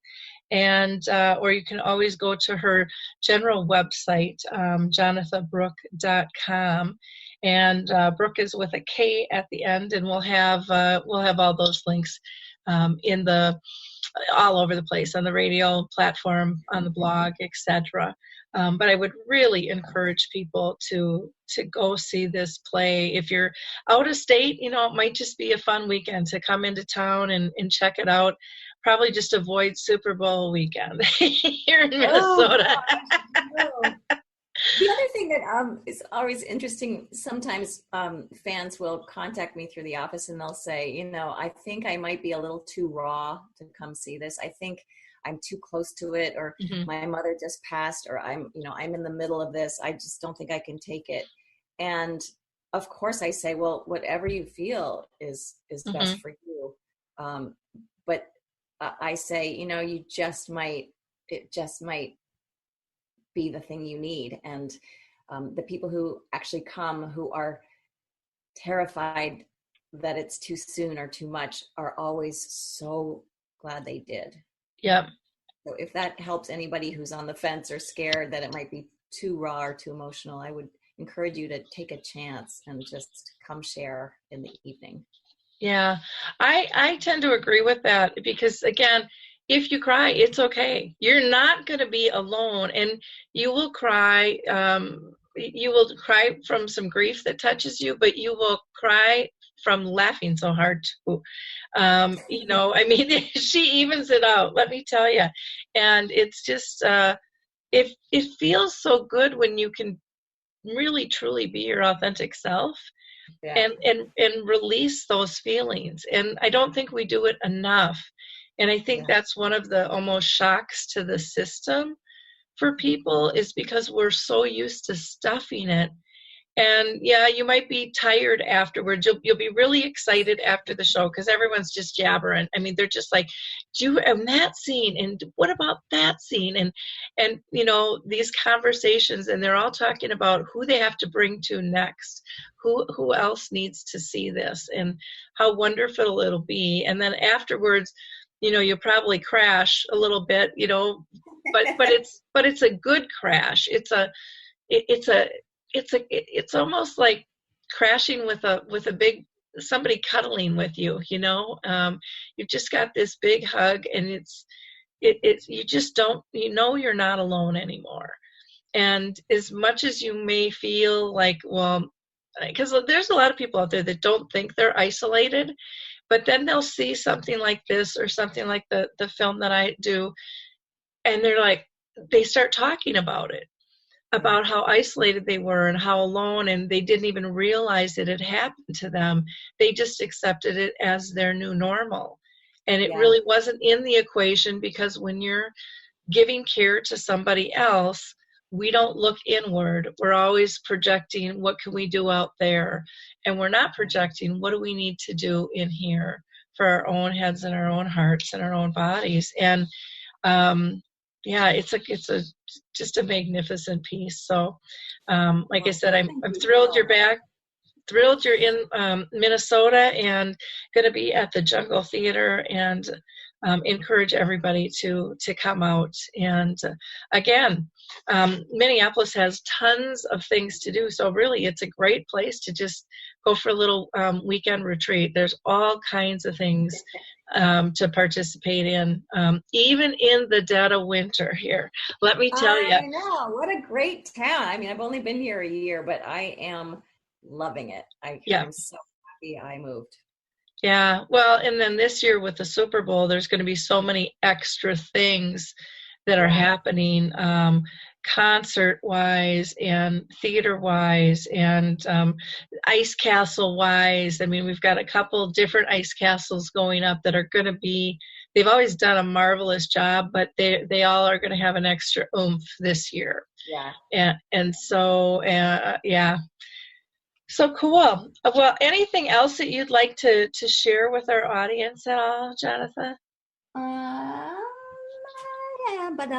And or you can always go to her general website, jonathabrooke.com. And Brooke is with a K at the end, and we'll have all those links in all over the place, on the radio platform, on the blog, etc. But I would really encourage people to go see this play. If you're out of state, it might just be a fun weekend to come into town and check it out. Probably just avoid Super Bowl weekend here in Minnesota. Oh, the other thing that is always interesting, sometimes fans will contact me through the office and they'll say, I think I might be a little too raw to come see this. I think I'm too close to it, or my mother just passed, or I'm in the middle of this. I just don't think I can take it. And of course I say, well, whatever you feel is best for you. But I say, it just might be the thing you need. And the people who actually come, who are terrified that it's too soon or too much, are always so glad they did. Yeah. So if that helps anybody who's on the fence or scared that it might be too raw or too emotional, I would encourage you to take a chance and just come share in the evening. Yeah, I tend to agree with that, because again, if you cry, it's okay. You're not going to be alone, and you will cry. You will cry from some grief that touches you, but you will cry from laughing so hard too. She evens it out, let me tell you. And it's just, it feels so good when you can really truly be your authentic self. Yeah. And release those feelings. And I don't think we do it enough. And I think that's one of the almost shocks to the system for people, is because we're so used to stuffing it. And yeah, you might be tired afterwards. You'll be really excited after the show because everyone's just jabbering. I mean, they're just like, and that scene, and what about that scene? And these conversations, and they're all talking about who they have to bring to next, who else needs to see this, and how wonderful it'll be. And then afterwards, you'll probably crash a little bit, but it's a good crash. It's almost like crashing with a big somebody cuddling with you. You've just got this big hug, and it's you just don't, you're not alone anymore. And as much as you may feel like, well, because there's a lot of people out there that don't think they're isolated, but then they'll see something like this or something like the film that I do, and they start talking about it, about how isolated they were and how alone, and they didn't even realize it had happened to them. They just accepted it as their new normal. And it really wasn't in the equation, because when you're giving care to somebody else, we don't look inward. We're always projecting, what can we do out there? And we're not projecting, what do we need to do in here for our own heads and our own hearts and our own bodies? And it's just a magnificent piece. So, like I said, I'm thrilled you're back. Thrilled you're in Minnesota and going to be at the Jungle Theater, and encourage everybody to come out. And again, Minneapolis has tons of things to do. So really, it's a great place to just go for a little weekend retreat. There's all kinds of things to participate in, even in the dead of winter here. Let me tell you. I know. What a great town. I mean, I've only been here a year, but I am loving it. I'm so happy I moved. Yeah. Well, and then this year with the Super Bowl, there's going to be so many extra things that are happening, concert-wise and theater-wise and ice castle-wise. I mean, we've got a couple different ice castles going up that are going to be, they've always done a marvelous job, but they all are going to have an extra oomph this year. Yeah. And so, yeah. So cool. Well, anything else that you'd like to share with our audience at all, Jonatha? Yeah, but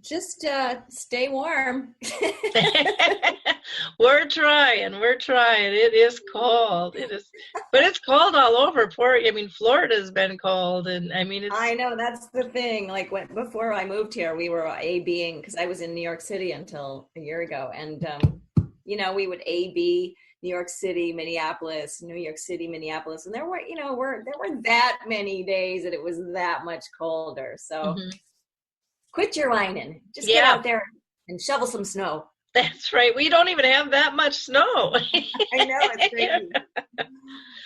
just stay warm. We're trying. It is cold. But it's cold all over. Florida's been cold, and I know, that's the thing. Like before I moved here, we were A-Bing, because I was in New York City until a year ago, and we would A-B New York City, Minneapolis, New York City, Minneapolis, and there were that many days that it was that much colder. So quit your whining. Just get out there and shovel some snow. That's right. We don't even have that much snow. I know, it's crazy.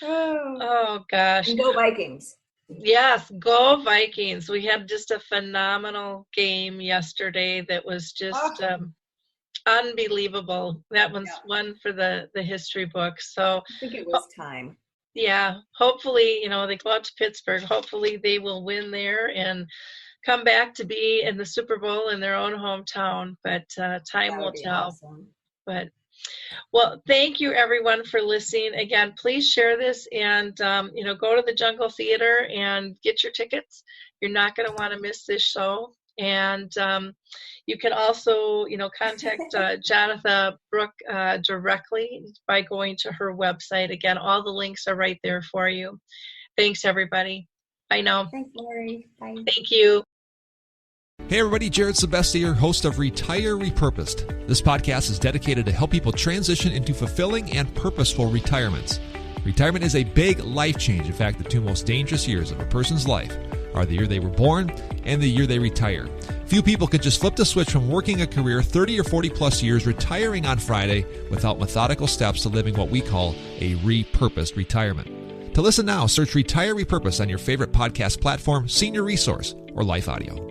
Oh, gosh. And go Vikings. Yes, go Vikings. We had just a phenomenal game yesterday that was just unbelievable. That one's one for the history book. So I think it was time. Yeah, hopefully, they go out to Pittsburgh. Hopefully they will win there and come back to be in the Super Bowl in their own hometown. But time will tell. Awesome. But well, thank you everyone for listening. Again, please share this and go to the Jungle Theater and get your tickets. You're not going to want to miss this show. And you can also, contact Jonatha Brooke directly by going to her website. Again, all the links are right there for you. Thanks, everybody. Bye now. Thanks, Lori. Bye. Thank you. Hey everybody, Jared Sebestier, host of Retire Repurposed. This podcast is dedicated to help people transition into fulfilling and purposeful retirements. Retirement is a big life change. In fact, the two most dangerous years of a person's life are the year they were born and the year they retire. Few people could just flip the switch from working a career 30 or 40 plus years, retiring on Friday without methodical steps to living what we call a repurposed retirement. To listen now, search Retire Repurposed on your favorite podcast platform, Senior Resource, or Life Audio.